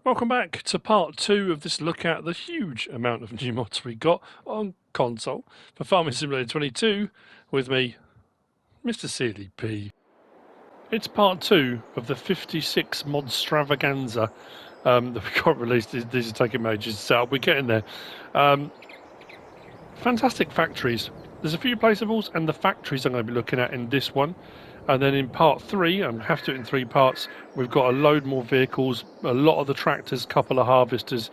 Welcome back to part 2 of this look at the huge amount of new mods we got on console for Farming Simulator 22 with me, MrSealyp. It's part 2 of the 56 mod stravaganza that we got released. These are taking ages to set up. We're getting there. Fantastic factories. There's a few placeables and the factories I'm going to be looking at in this one. And then in part 3, I have to do it in 3 parts, we've got a load more vehicles, a lot of the tractors, couple of harvesters.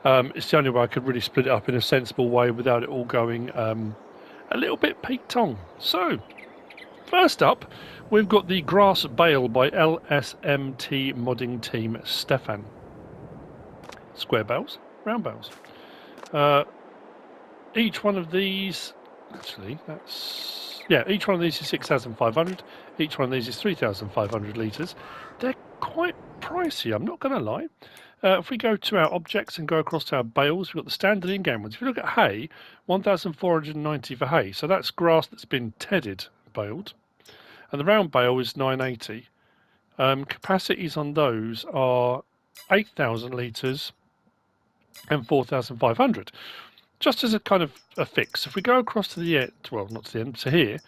It's the only way I could really split it up in a sensible way without it all going a little bit peaked-on. So, first up, we've got the Grassbale by LSMT modding team Stefan. Square bales, round bales. Each one of these, actually, each one of these is 6,500. Each one of these is 3,500 litres. They're quite pricey, I'm not going to lie. If we go to our objects and go across to our bales, we've got the standard in-game ones. If you look at hay, 1,490 for hay. So that's grass that's been tedded, baled. And the round bale is 980. Capacities on those are 8,000 litres and 4,500. Just as a kind of a fix, if we go across to the end, well, not to the end, to here,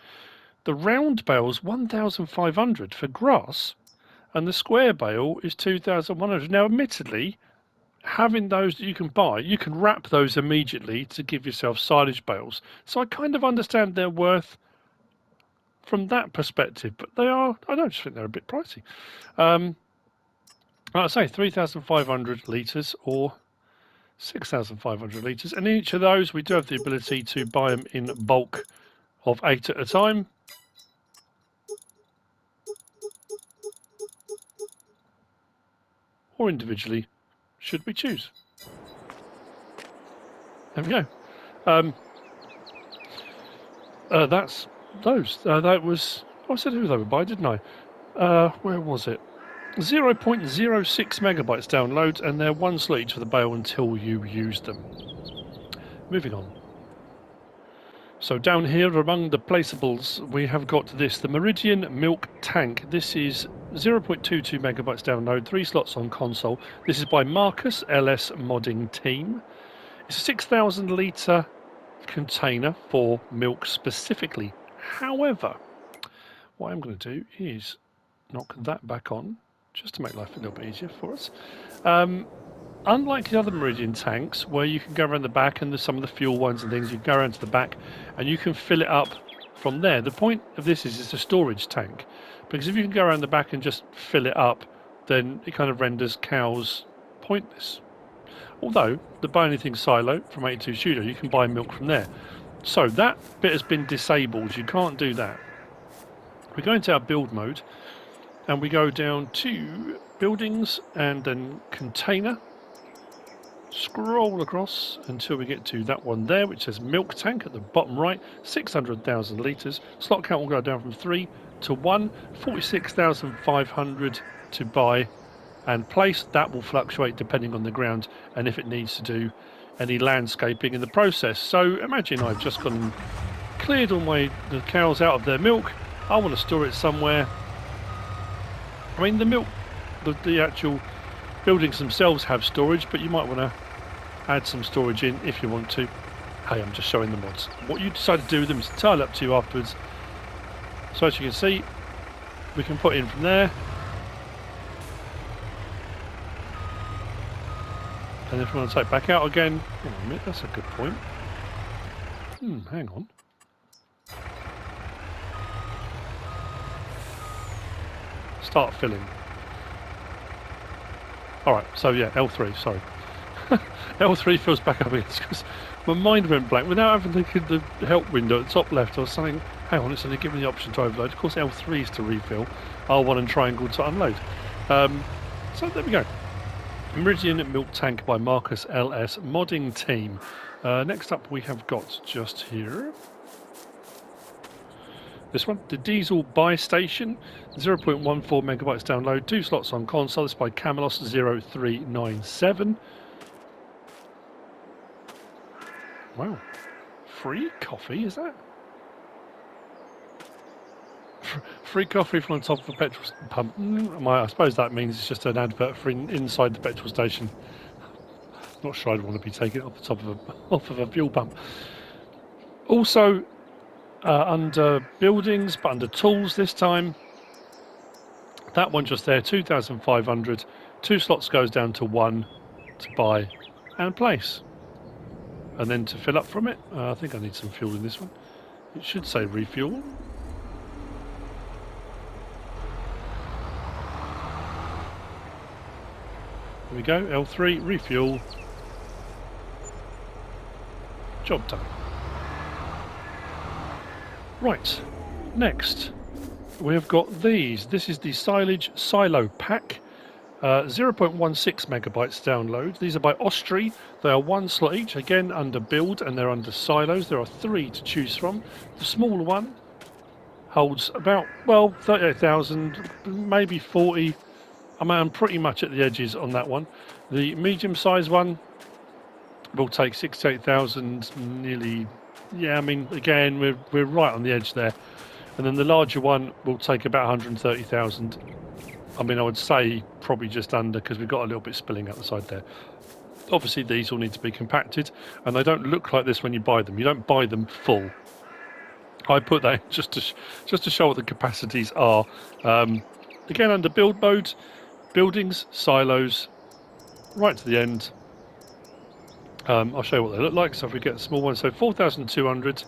the round bale's 1,500 for grass, and the square bale is 2,100. Now, admittedly, having those that you can buy, you can wrap those immediately to give yourself silage bales. So I kind of understand their worth from that perspective, but they are, I don't just think they're a bit pricey. Like I say, 3,500 litres or 6,500 litres, and in each of those we do have the ability to buy them in bulk of 8 at a time. Or individually, should we choose. There we go. That's those. That was, I said who they would buy, didn't I? Where was it? 0.06 megabytes download, and they're 1 slot each for the bale until you use them. Moving on. So down here among the placeables we have got this, the Meridian Milktank. This is 0.22 megabytes download, 3 slots on console. This is by Marcus LS modding team. It's a 6,000 litre container for milk specifically. However, what I'm going to do is knock that back on just to make life a little bit easier for us. Unlike the other Meridian tanks, where you can go around the back and there's some of the fuel ones and things, you can go around to the back and you can fill it up from there. The point of this is it's a storage tank, because if you can go around the back and just fill it up, then it kind of renders cows pointless. Although, the Buy Anything silo from 82 Studio, you can buy milk from there. So that bit has been disabled, you can't do that. We go into our build mode, and we go down to buildings and then container. Scroll across until we get to that one there, which says Milktank at the bottom right, 600,000 litres. Slot count will go down from 3 to 1, 46,500 to buy and place. That will fluctuate depending on the ground and if it needs to do any landscaping in the process. So imagine I've just gone and cleared all the cows out of their milk. I want to store it somewhere. I mean, the milk, the actual buildings themselves have storage, but you might want to add some storage in if you want to. Hey, I'm just showing the mods. What you decide to do with them is entirely up to you afterwards. So as you can see, we can put in from there. And if we want to take back out again, hang on a minute, that's a good point. Hang on. Start filling. Alright, so yeah, L3, sorry. L3 fills back up again because my mind went blank. Without having the help window at the top left, I was saying, hang on, it's only giving me the option to overload. Of course, L3 is to refill, R1 and triangle to unload. So there we go. Meridian Milktank by Marcus LS modding team. Next up we have got just here this one, the diesel buy station, 0.14 megabytes download, 2 slots on console. This by Camelos 0397. Wow, free coffee, is that? Free coffee from the top of a petrol pump. I suppose that means it's just an advert for inside the petrol station. Not sure I'd want to be taking it off the top of off of a fuel pump. Also, under buildings, but under tools this time. That one just there, 2,500. 2 slots goes down to 1 to buy and place. And then to fill up from it, I think I need some fuel in this one. It should say refuel. There we go, L3, refuel. Job done. Right, next we have got these. This is the Silage Silo Pack. 0.16 megabytes download. These are by Ostry. They are 1 slot each, again under build, and they're under silos. There are 3 to choose from. The smaller one holds about, well, 38,000, maybe 40. I'm pretty much at the edges on that one. The medium-sized one will take 68,000, nearly. Yeah, I mean, again, we're right on the edge there. And then the larger one will take about 130,000. I mean, I would say probably just under, because we've got a little bit spilling out the side there. Obviously, these all need to be compacted, and they don't look like this when you buy them. You don't buy them full. I put that in just to show what the capacities are. Again, under build mode, buildings, silos, right to the end. I'll show you what they look like. So if we get a small one, so 4,200,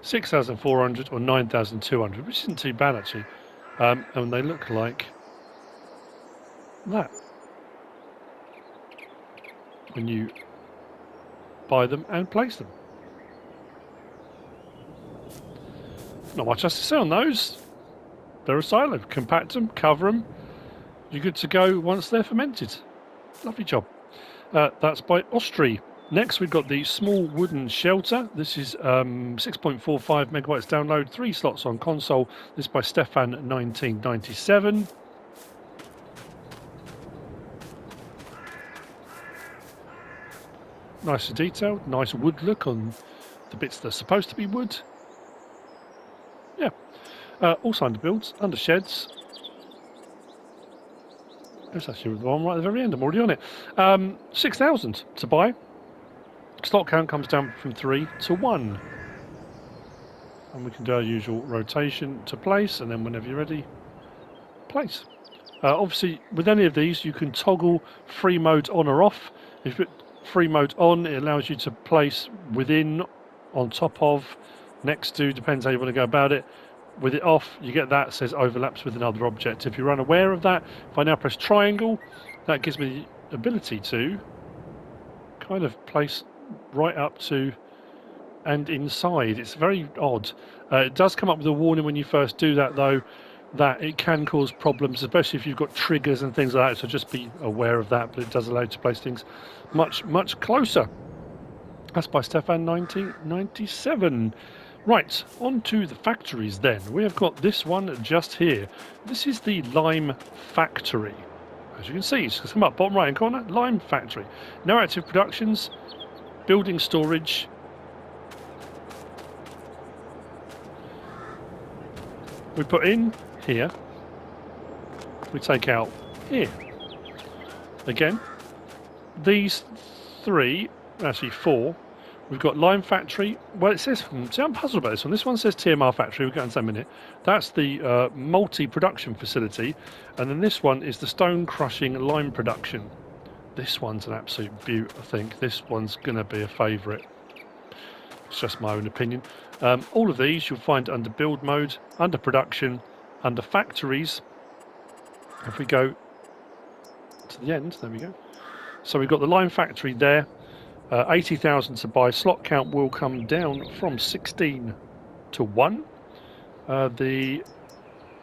6,400, or 9,200, which isn't too bad actually. And they look like that when you buy them and place them. Not much else to say on those. They're a silo. Compact them, cover them. You're good to go once they're fermented. Lovely job. That's by Ostry. Next, we've got the small wooden shelter. This is 6.45 megabytes download, 3 slots on console. This is by Stefan 1997. Nice and detailed, nice wood look on the bits that are supposed to be wood. Yeah. Also under builds, under sheds. There's actually the one right at the very end. I'm already on it. 6,000 to buy. Slot count comes down from 3 to 1. And we can do our usual rotation to place, and then whenever you're ready, place. Obviously, with any of these, you can toggle free mode on or off. If you put free mode on, it allows you to place within, on top of, next to, depends how you want to go about it. With it off, you get that, says overlaps with another object. If you're unaware of that, if I now press triangle, that gives me the ability to kind of place right up to and inside. It's very odd. It does come up with a warning when you first do that, though, that it can cause problems, especially if you've got triggers and things like that, so just be aware of that, but it does allow you to place things much, much closer. That's by Stefan 1997. Right, on to the factories then. We have got this one just here. This is the Lime Factory. As you can see, it's come up bottom right hand corner, Lime Factory. No active productions, building storage. We put in here, we take out here. Again, these 3, actually 4, we've got Lime Factory. Well, it says, see, I'm puzzled about this one. This one says TMR Factory, we'll get into that in a minute. That's the multi-production facility. And then this one is the stone crushing lime production. This one's an absolute beaut, I think. This one's going to be a favourite. It's just my own opinion. All of these you'll find under build mode, under production, under factories. If we go to the end, there we go. So we've got the Lime Factory there. 80,000 to buy. Slot count will come down from 16 to 1. That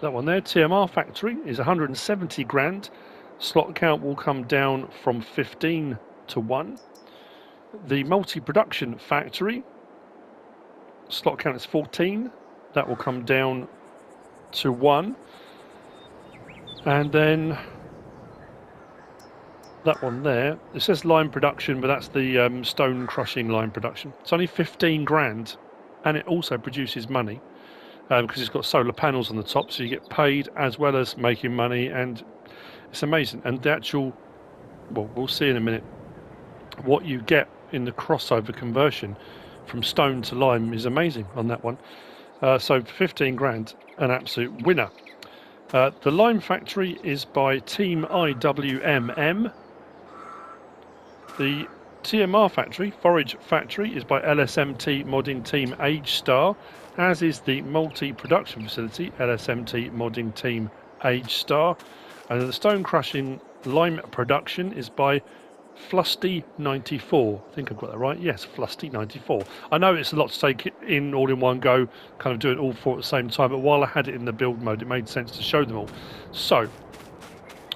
one there, TMR Factory, is 170 grand. Slot count will come down from 15 to 1. The multi-production factory, slot count is 14. That will come down to 1. And then that one there, it says lime production, but that's the stone crushing lime production. It's only 15 grand, and it also produces money. because it's got solar panels on the top, so you get paid as well as making money, and it's amazing. And the actual, well, we'll see in a minute, what you get in the crossover conversion from stone to lime is amazing on that one. So 15 grand, an absolute winner. The lime factory is by Team IWMM. The TMR factory, Forage factory, is by LSMT modding team Agestar, as is the multi-production facility, LSMT modding team Agestar. And the stone crushing lime production is by Flusty94. I think I've got that right. Yes, Flusty94. I know it's a lot to take in all in one go, kind of do it all four at the same time, but while I had it in the build mode, it made sense to show them all. So,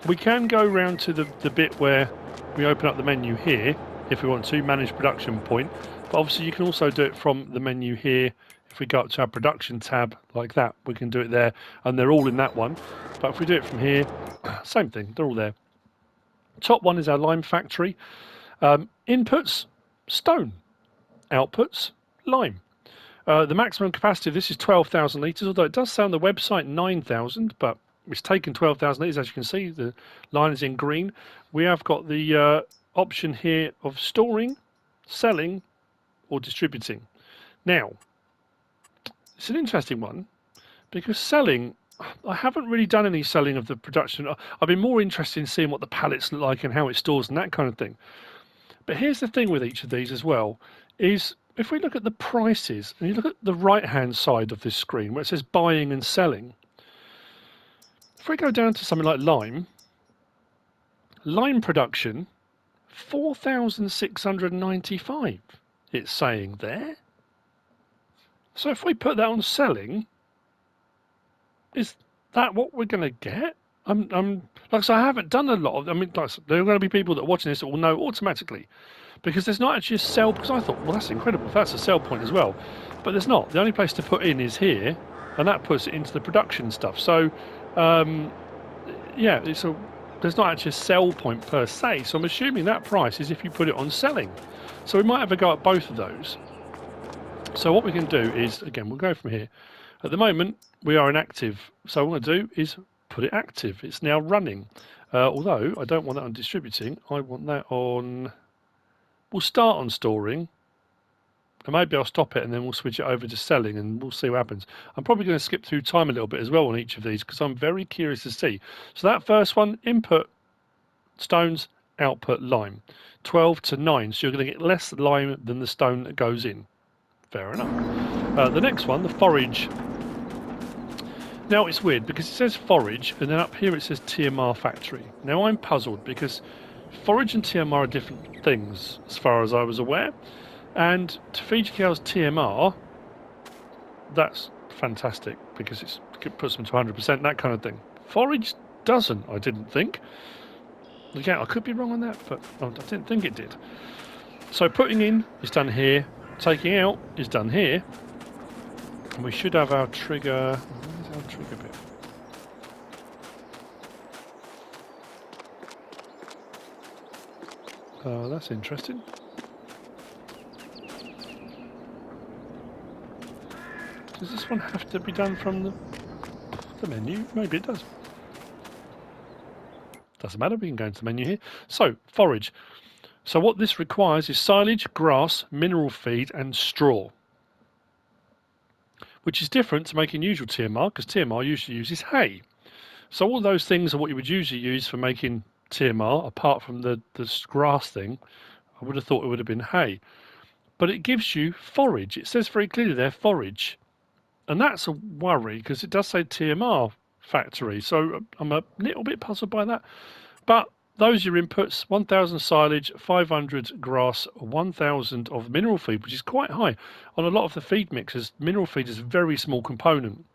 we can go round to the bit where we open up the menu here, if we want to, manage production point. But obviously you can also do it from the menu here. If we go up to our production tab like that, we can do it there, and they're all in that one. But if we do it from here, same thing, they're all there. Top one is our lime factory. Inputs, stone. Outputs, lime. The maximum capacity of this is 12,000 litres, although it does say on the website 9,000, but it's taken 12,000 litres. As you can see, the line is in green. We have got the option here of storing, selling, or distributing. Now, it's an interesting one, because selling, I haven't really done any selling of the production. I've been more interested in seeing what the pallets look like and how it stores and that kind of thing. But here's the thing with each of these as well, is if we look at the prices, and you look at the right-hand side of this screen where it says buying and selling, if we go down to something like lime production, 4,695, it's saying there. So if we put that on selling, is that what we're going to get? Like I said, I haven't done a lot of. I mean, like, there are going to be people that are watching this that will know automatically, because there's not actually a sell. Because I thought, well, that's incredible. If that's a sell point as well, but there's not. The only place to put in is here, and that puts it into the production stuff. So, yeah, there's not actually a sell point per se. So I'm assuming that price is if you put it on selling. So we might have a go at both of those. So what we can do is, again, we'll go from here. At the moment, we are inactive. So what I'm going to do is put it active. It's now running. Although I don't want that on distributing. I want that on... We'll start on storing. And maybe I'll stop it and then we'll switch it over to selling and we'll see what happens. I'm probably going to skip through time a little bit as well on each of these because I'm very curious to see. So that first one, input stones, output lime. 12 to 9. So you're going to get less lime than the stone that goes in. Fair enough. The next one, the forage. Now it's weird because it says forage and then up here it says TMR factory. Now I'm puzzled because forage and TMR are different things as far as I was aware. And to feed your cows TMR, that's fantastic because it puts them to 100%, that kind of thing. Forage doesn't, I didn't think. Again, I could be wrong on that, but I didn't think it did. So putting in is done here. Taking out is done here. And we should have our trigger... Where's our trigger bit? That's interesting. Does this one have to be done from the menu? Maybe it does. Doesn't matter, we can go into the menu here. So, forage. So what this requires is silage, grass, mineral feed and straw. Which is different to making usual TMR, because TMR usually uses hay. So all those things are what you would usually use for making TMR, apart from the grass thing. I would have thought it would have been hay. But it gives you forage. It says very clearly there, forage. And that's a worry, because it does say TMR factory. So I'm a little bit puzzled by that. But those are your inputs: 1,000 silage, 500 grass, 1,000 of mineral feed, which is quite high. On a lot of the feed mixers, mineral feed is a very small component.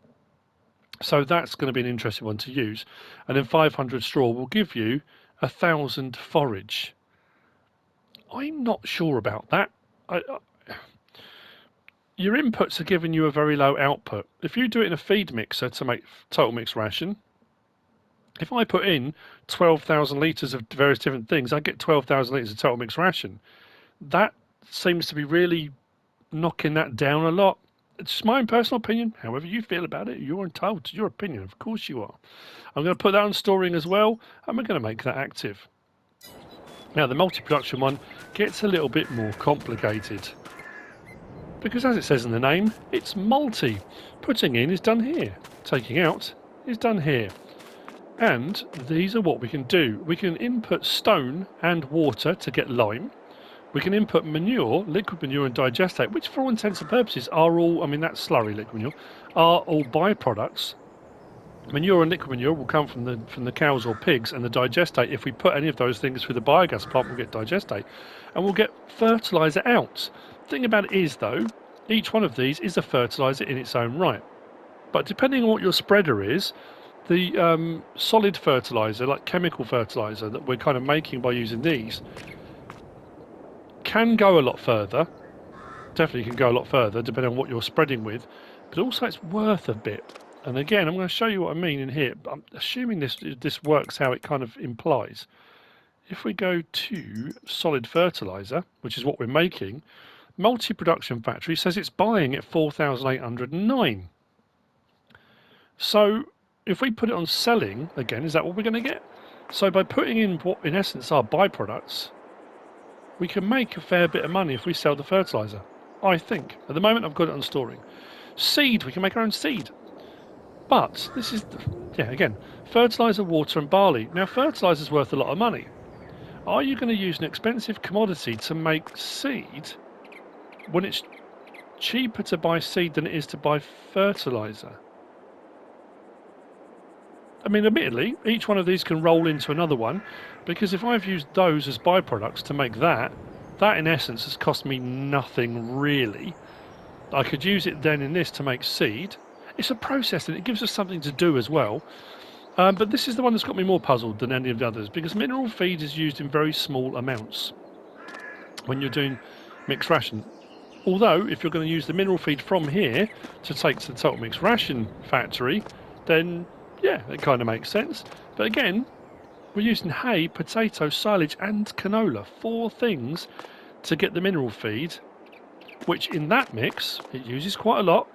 So that's going to be an interesting one to use. And then 500 straw will give you 1,000 forage. I'm not sure about that. Your inputs are giving you a very low output. If you do it in a feed mixer to make total mix ration, if I put in 12,000 litres of various different things, I get 12,000 litres of total mix ration. That seems to be really knocking that down a lot. It's my own personal opinion. However you feel about it, you're entitled to your opinion. Of course you are. I'm going to put that on storing as well, and we're going to make that active. Now, the multi-production one gets a little bit more complicated. Because as it says in the name, it's multi. Putting in is done here. Taking out is done here. And these are what we can do. We can input stone and water to get lime. We can input manure, liquid manure and digestate, which for all intents and purposes are all, I mean that's slurry liquid manure, are all byproducts. Manure and liquid manure will come from the cows or pigs, and the digestate, if we put any of those things through the biogas plant, we'll get digestate, and we'll get fertilizer out. The thing about it is though, each one of these is a fertilizer in its own right. But depending on what your spreader is, the solid fertilizer, like chemical fertilizer that we're kind of making by using these, can go a lot further. Definitely can go a lot further depending on what you're spreading with, but also it's worth a bit. And again, I'm going to show you what I mean in here. I'm assuming this works how it kind of implies. If we go to solid fertilizer, which is what we're making, multi-production factory says it's buying at 4,809. So if we put it on selling, again, is that what we're going to get? So by putting in what in essence are byproducts, we can make a fair bit of money if we sell the fertilizer. I think. At the moment, I've got it on storing. Seed, we can make our own seed. But this is, yeah, again, fertilizer, water, and barley. Now, fertilizer's worth a lot of money. Are you going to use an expensive commodity to make seed when it's cheaper to buy seed than it is to buy fertilizer? I mean, admittedly, each one of these can roll into another one, because if I've used those as byproducts to make that in essence has cost me nothing really. I could use it then in this to make seed. It's a process and it gives us something to do as well. But this is the one that's got me more puzzled than any of the others, because mineral feed is used in very small amounts when you're doing mixed ration. Although, if you're going to use the mineral feed from here to take to the total mixed ration factory, then yeah, it kind of makes sense. But again, we're using hay, potato, silage and canola. 4 things to get the mineral feed, which in that mix, it uses quite a lot.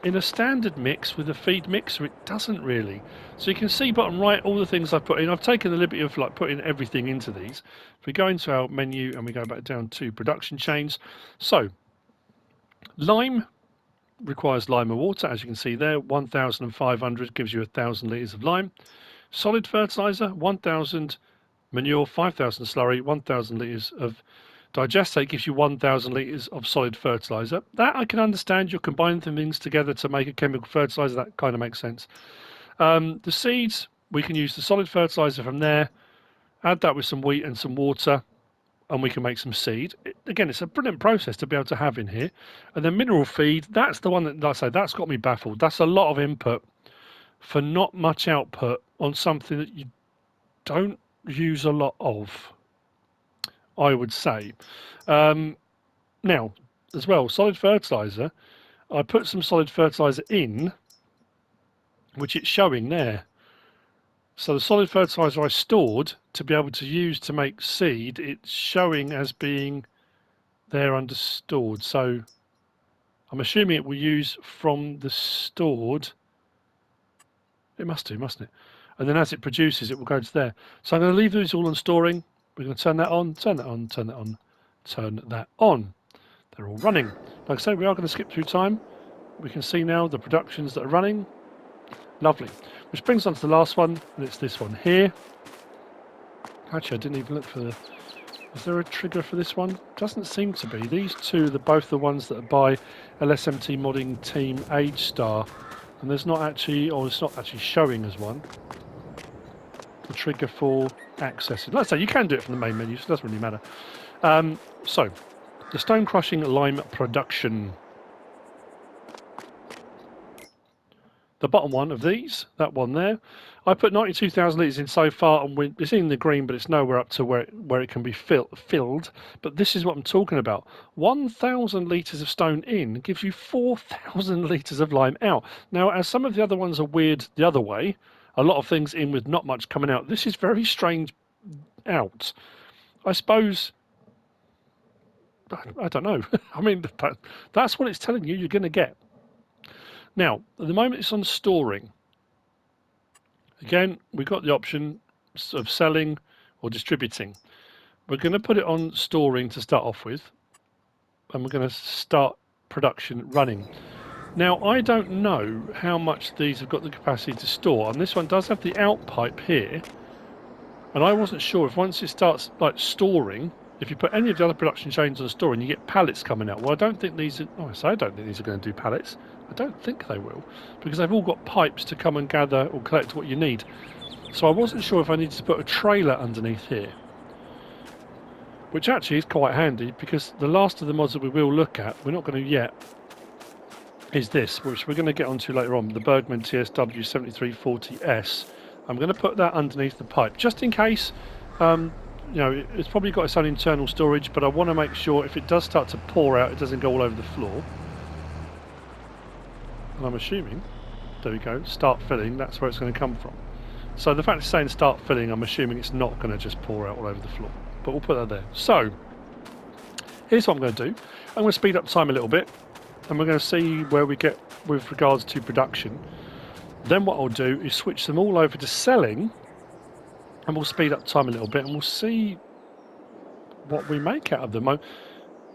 In a standard mix with a feed mixer, it doesn't really. So you can see bottom right all the things I've put in. I've taken the liberty of like putting everything into these. If we go into our menu and we go back down to production chains. So, lime requires lime and water, as you can see there. 1,500 gives you 1,000 litres of lime. Solid fertilizer, 1,000 manure, 5,000 slurry, 1,000 litres of digestate gives you 1,000 litres of solid fertilizer. That I can understand. You're combining things together to make a chemical fertilizer. That kind of makes sense. The seeds, we can use the solid fertilizer from there, add that with some wheat and some water, and we can make some seed. Again, it's a brilliant process to be able to have in here. And then mineral feed, that's the one that, like I say, that's got me baffled. That's a lot of input for not much output on something that you don't use a lot of, I would say. Now, as well, solid fertilizer, I put some solid fertilizer in, which it's showing there. So the solid fertilizer I stored to be able to use to make seed, it's showing as being there under stored. So I'm assuming it will use from the stored. It must do, mustn't it? And then as it produces, it will go to there. So I'm going to leave these all on storing. We're going to turn that on, turn that on, turn that on, turn that on. They're all running. Like I say, we are going to skip through time. We can see now the productions that are running. Lovely. Which brings on to the last one, and it's this one here. Actually, I didn't even look for the... Is there a trigger for this one? Doesn't seem to be. These two are both the ones that are by LSMT modding team Agestar. And there's not actually, or it's not actually showing as one, the trigger for accessing. Like I say, you can do it from the main menu, so it doesn't really matter. So, the stone crushing lime production. The bottom one of these, that one there, I put 92,000 litres in so far, and it's in the green, but it's nowhere up to where it can be filled. But this is what I'm talking about. 1,000 litres of stone in gives you 4,000 litres of lime out. Now, as some of the other ones are weird the other way, a lot of things in with not much coming out, this is very strange out. I suppose... I don't know. I mean, that's what it's telling you you're going to get. Now, at the moment it's on storing. Again, we've got the option of selling or distributing. We're going to put it on storing to start off with, and we're going to start production running. Now, I don't know how much these have got the capacity to store, and this one does have the out pipe here, and I wasn't sure if once it starts like storing, if you put any of the other production chains on storing, you get pallets coming out. Well, I don't think these are, oh, I say I don't think these are going to do pallets. I don't think they will, because they've all got pipes to come and gather or collect what you need. So I wasn't sure if I needed to put a trailer underneath here, which actually is quite handy, because the last of the mods that we will look at, we're not going to yet, is this, which we're going to get onto later on, the Bergman Tsw 7340S. I'm going to put that underneath the pipe, just in case. You know, it's probably got its own internal storage, but I want to make sure if it does start to pour out, it doesn't go all over the floor. And I'm assuming, there we go, start filling, that's where it's going to come from. So the fact it's saying start filling, I'm assuming it's not going to just pour out all over the floor. But we'll put that there. So, here's what I'm going to do. I'm going to speed up time a little bit, and we're going to see where we get with regards to production. Then what I'll do is switch them all over to selling, and we'll speed up time a little bit, and we'll see what we make out of them.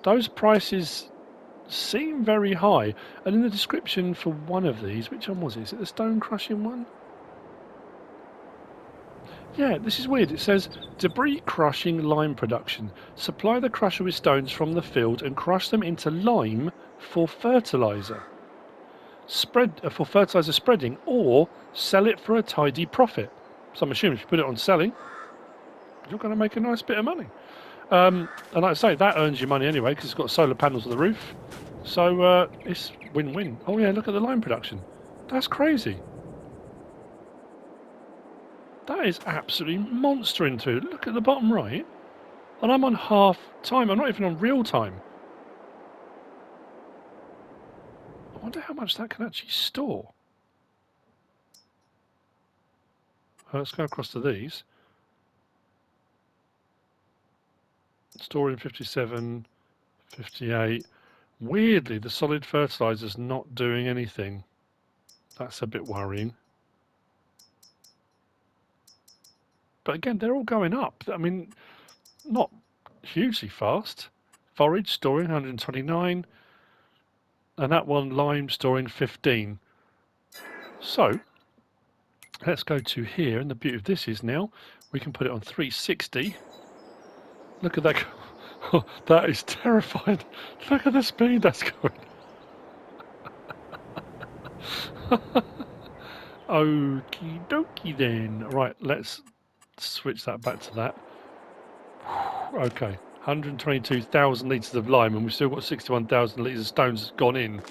Those prices seem very high, and in the description for one of these, which one was it? Is it the stone crushing one? Yeah, this is weird. It says debris crushing lime production. Supply the crusher with stones from the field and crush them into lime for fertilizer. For fertilizer spreading, or sell it for a tidy profit. So I'm assuming if you put it on selling, you're going to make a nice bit of money. And like I say, that earns you money anyway because it's got solar panels on the roof. So it's win-win. Oh yeah, look at the lime production. That's crazy. That is absolutely monster into. Look at the bottom right. And I'm on half time. I'm not even on real time. I wonder how much that can actually store. Let's go across to these. Storing 57, 58. Weirdly, the solid fertilizer's not doing anything. That's a bit worrying. But again, they're all going up. I mean, not hugely fast. Forage storing 129, and that one lime storing 15. So let's go to here, and the beauty of this is now we can put it on 360. Look at that. Oh, that is terrifying. Look at the speed that's going. Okie dokie then. Right, let's switch that back to that. Okay, 122,000 litres of lime, and we've still got 61,000 litres of stones gone in.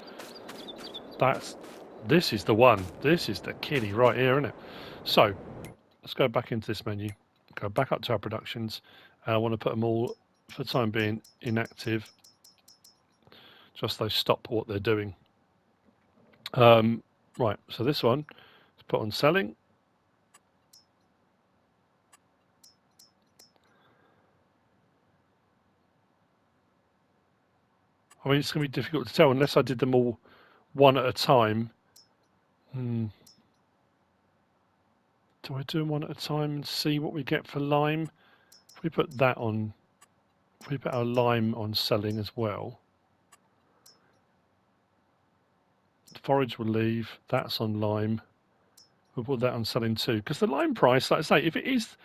This is the one. This is the kiddie right here, isn't it? So, let's go back into this menu. Go back up to our productions. I want to put them all, for the time being, inactive. Just so they stop what they're doing. Right, so this one is put on selling. I mean, it's going to be difficult to tell unless I did them all one at a time. Do I do them one at a time and see what we get for lime? If we put that on, if we put our lime on selling as well, the forage will leave, that's on lime. We'll put that on selling too. Because the lime price, like I say, if it is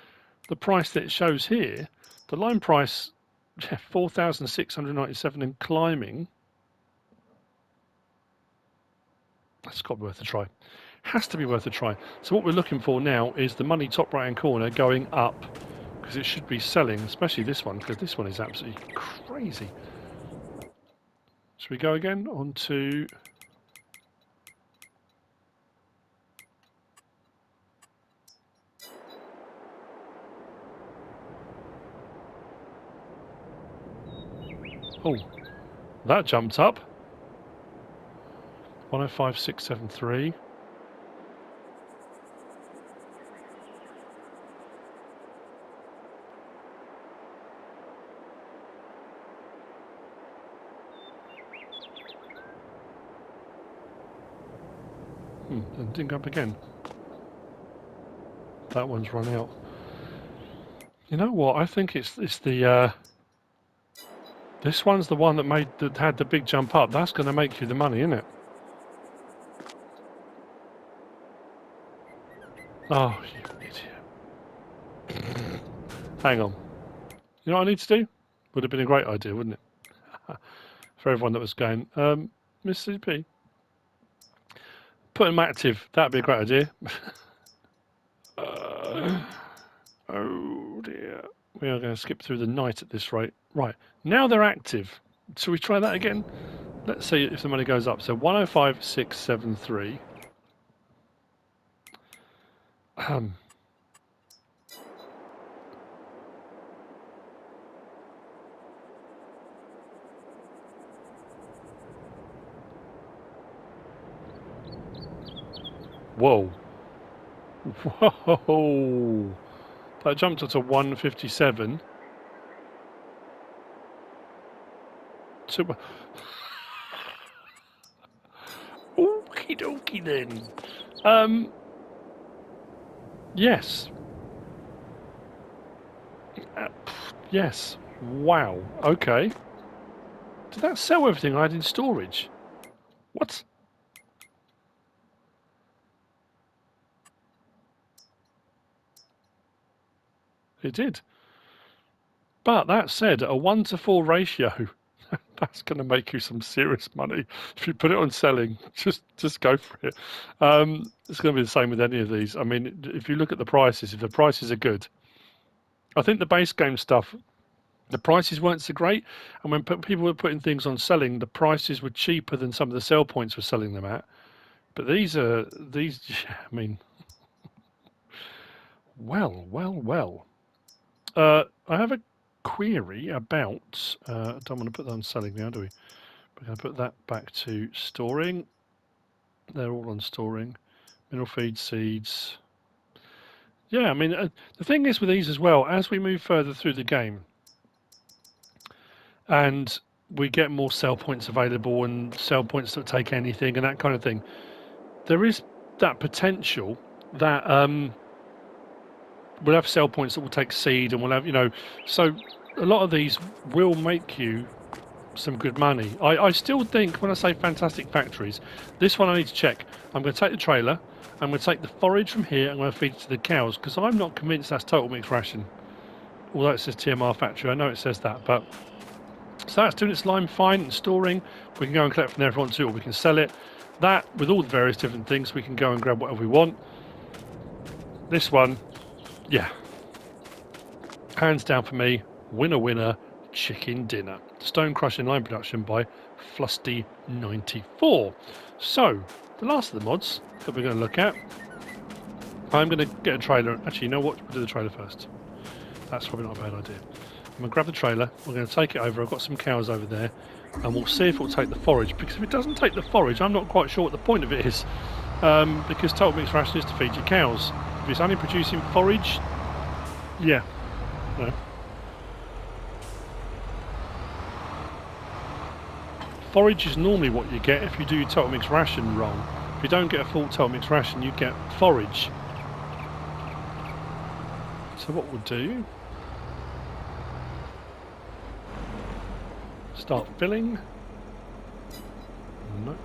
the price that it shows here, the lime price, 4,697 and climbing, that's got to be worth a try. Has to be worth a try. So what we're looking for now is the money top right hand corner going up, because it should be selling, especially this one, because this one is absolutely crazy. Should we go again on to... Oh, that jumped up. 105,673. And didn't go up again. That one's run out. You know what? I think it's the this one's the one that had the big jump up. That's going to make you the money, isn't it? Oh, you idiot! Hang on. You know what I need to do? Would have been a great idea, wouldn't it? For everyone that was going, MrSealyp, put them active. That'd be a great idea. Oh dear. We are going to skip through the night at this rate. Right, now they're active. Shall we try that again? Let's see if the money goes up. So 105,673. Whoa. Whoa. That jumped up to 157. Super. Okie dokie then. Yes. Yes. Wow. Okay. Did that sell everything I had in storage? What? It did. But that said, a 1-to-4 ratio, that's going to make you some serious money. If you put it on selling, just go for it. It's going to be the same with any of these. I mean, if you look at the prices, if the prices are good, I think the base game stuff, the prices weren't so great. And when people were putting things on selling, the prices were cheaper than some of the sell points were selling them at. But these, I mean, well. I have a query about, don't want to put that on selling now, do we? We're going to put that back to storing. They're all on storing. Mineral feed, seeds. Yeah, I mean, the thing is with these as well, as we move further through the game and we get more sell points available and sell points that take anything and that kind of thing, there is that potential that we'll have sell points that will take seed and we'll have, so a lot of these will make you some good money. I still think when I say fantastic factories, this one I need to check. I'm going to take the trailer, I'm going to take the forage from here, I'm going to feed it to the cows because I'm not convinced that's total mixed ration. Although it says TMR factory, I know it says that, but so that's doing its lime fine and storing. We can go and collect from there if we want to, or we can sell it. That with all the various different things, we can go and grab whatever we want. This one, yeah, hands down for me, winner, chicken dinner. Stone crushing line production by Flusty94. So, the last of the mods that we're going to look at, I'm going to get a trailer. Actually, you know what? We'll do the trailer first. That's probably not a bad idea. I'm going to grab the trailer, we're going to take it over. I've got some cows over there, and we'll see if it will take the forage. Because if it doesn't take the forage, I'm not quite sure what the point of it is. Because total mixed ration is to feed your cows. If it's only producing forage, yeah. No. Forage is normally what you get if you do your total mixed ration wrong. If you don't get a full total mixed ration, you get forage. So what we'll do, start filling. Nope.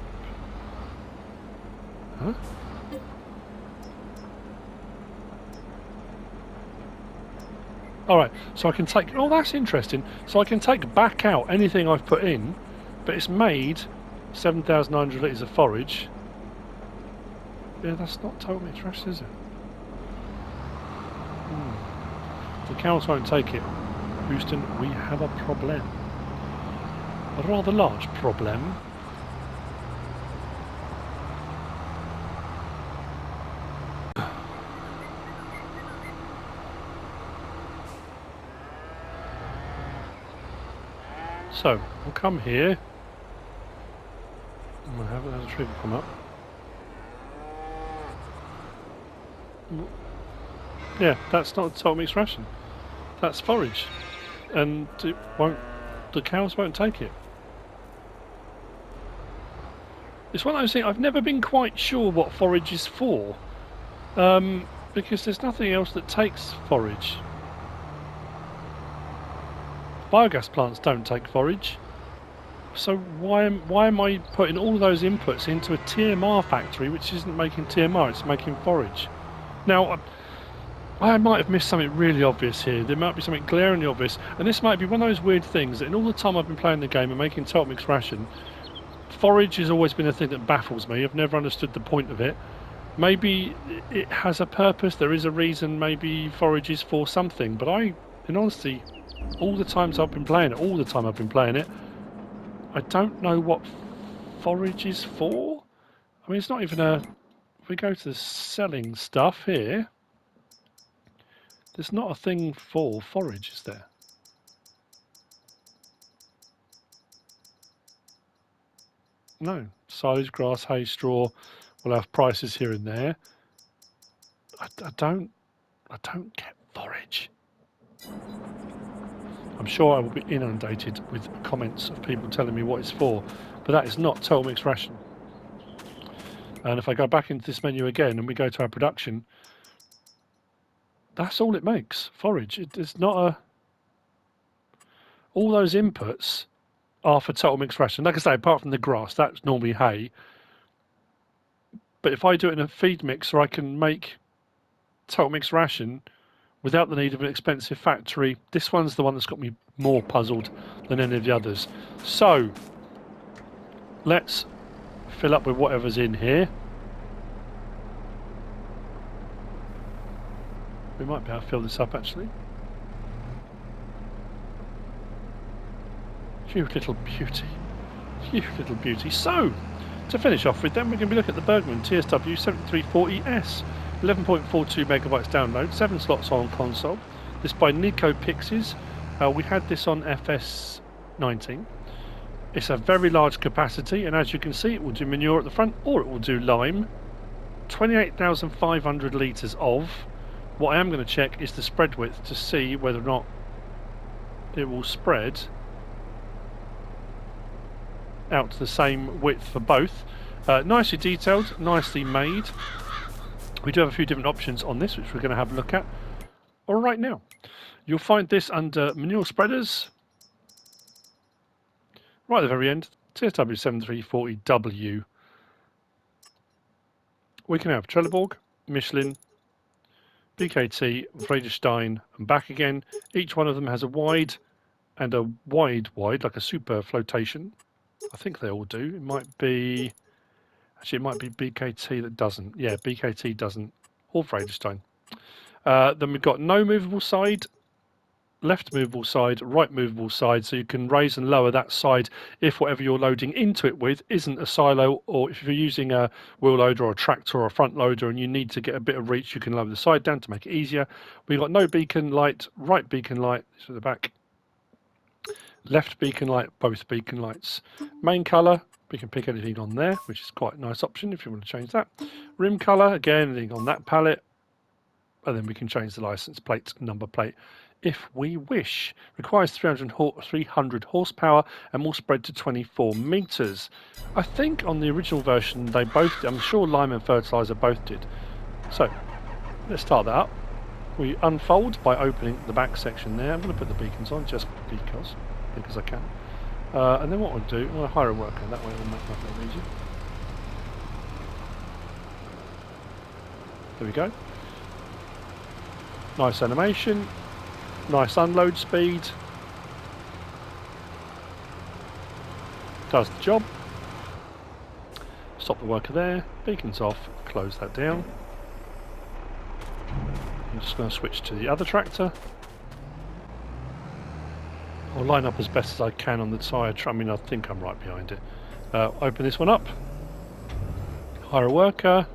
Huh? Alright, so I can take, oh that's interesting, so I can take back out anything I've put in, but it's made 7,900 litres of forage. Yeah, that's not total mixed ration, is it? The cows won't take it. Houston, we have a problem. A rather large problem. So, we'll come here. And we'll have a trigger come up. Yeah, that's not a total mixed ration. That's forage. And it won't, the cows won't take it. It's one of those things, I've never been quite sure what forage is for. Because there's nothing else that takes forage. Biogas plants don't take forage. So why am I putting all those inputs into a TMR factory which isn't making TMR, it's making forage? Now, I might have missed something really obvious here. There might be something glaringly obvious, and this might be one of those weird things that in all the time I've been playing the game and making Total Mix Ration, forage has always been a thing that baffles me. I've never understood the point of it. Maybe it has a purpose, there is a reason, maybe forage is for something, but in honesty, all the time I've been playing it, I don't know what forage is for. I mean, it's not even a... If we go to the selling stuff here, there's not a thing for forage, is there? No. Silage, grass, hay, straw. We'll have prices here and there. I don't get forage. I'm sure I will be inundated with comments of people telling me what it's for, but that is not Total Mix Ration. And if I go back into this menu again and we go to our production, that's all it makes, forage. It's not a... All those inputs are for Total Mix Ration. Like I say, apart from the grass, that's normally hay. But if I do it in a feed mixer, I can make Total Mix Ration without the need of an expensive factory. This one's the one that's got me more puzzled than any of the others. So, let's fill up with whatever's in here. We might be able to fill this up actually. You little beauty. You little beauty. So, to finish off with, then we're going to be looking at the Bergman TSW 7340S. 11.42 megabytes download, 7 slots on console. This by NicoPixes. We had this on FS19. It's a very large capacity, and as you can see, it will do manure at the front or it will do lime. 28,500 litres of. What I am going to check is the spread width to see whether or not it will spread out to the same width for both. Nicely detailed, nicely made. We do have a few different options on this, which we're going to have a look at. All right, now you'll find this under manure spreaders, right at the very end. TSW7340W. We can have Trelleborg, Michelin, BKT, Vredestein, and back again. Each one of them has a wide and a wide, like a super flotation. I think they all do. It might be... Actually, it might be BKT that doesn't. Yeah, BKT doesn't. Or Vredestein. Then we've got no movable side, left movable side, right movable side, so you can raise and lower that side if whatever you're loading into it with isn't a silo, or if you're using a wheel loader or a tractor or a front loader and you need to get a bit of reach, you can lower the side down to make it easier. We've got no beacon light, right beacon light, this is the back, left beacon light, both beacon lights. Main colour, we can pick anything on there, which is quite a nice option if you want to change that. Rim colour, again, anything on that palette. And then we can change the license plate, number plate, if we wish. Requires 300 horsepower and will spread to 24 meters. I think on the original version they both did. I'm sure Lime and Fertilizer both did. So let's start that up. We unfold by opening the back section there. I'm going to put the beacons on just because I can. And then what I'll do, I'm going to hire a worker. That way it'll make life a little easier. There we go. Nice animation, nice unload speed, does the job. Stop the worker there, beacons off, close that down. I'm just going to switch to the other tractor. I'll line up as best as I can on the tyre. I mean, I think I'm right behind it. Open this one up, hire a worker.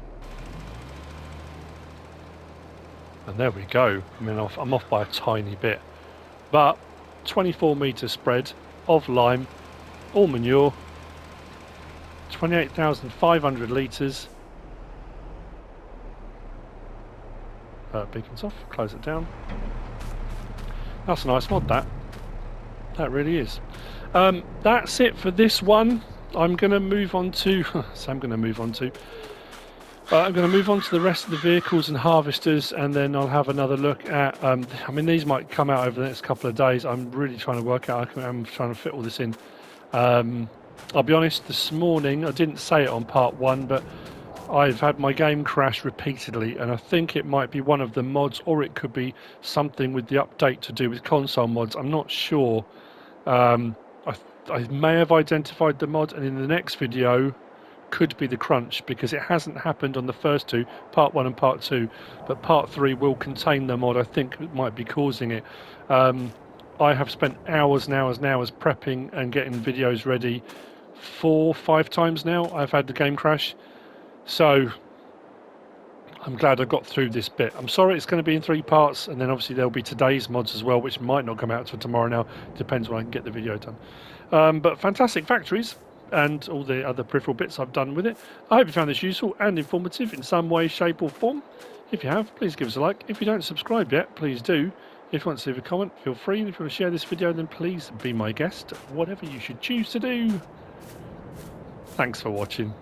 And there we go. I mean, I'm off by a tiny bit. But 24 metre spread of lime, all manure, 28,500 litres. Beacons off, close it down. That's a nice mod, that. That really is. That's it for this one. I'm going to move on to... so I'm going to move on to... I'm going to move on to the rest of the vehicles and harvesters, and then I'll have another look at... I mean, these might come out over the next couple of days. I'm really trying to work out... I'm trying to fit all this in. I'll be honest, this morning, I didn't say it on part 1, but I've had my game crash repeatedly, and I think it might be one of the mods, or it could be something with the update to do with console mods. I'm not sure. I may have identified the mod, and in the next video could be the crunch, because it hasn't happened on the first two, part 1 and part 2, but part 3 will contain the mod I think it might be causing it. I have spent hours and hours and hours prepping and getting videos ready. 4-5 times now I've had the game crash, so I'm glad I got through this bit. I'm sorry it's going to be in 3 parts, and then obviously there'll be today's mods as well, which might not come out till tomorrow now. Depends when I can get the video done. But fantastic factories and all the other peripheral bits I've done with it. I hope you found this useful and informative in some way, shape or form. If you have, please give us a like. If you don't subscribe yet, please do. If you want to leave a comment, feel free. And if you want to share this video, then please be my guest. Whatever you should choose to do. Thanks for watching.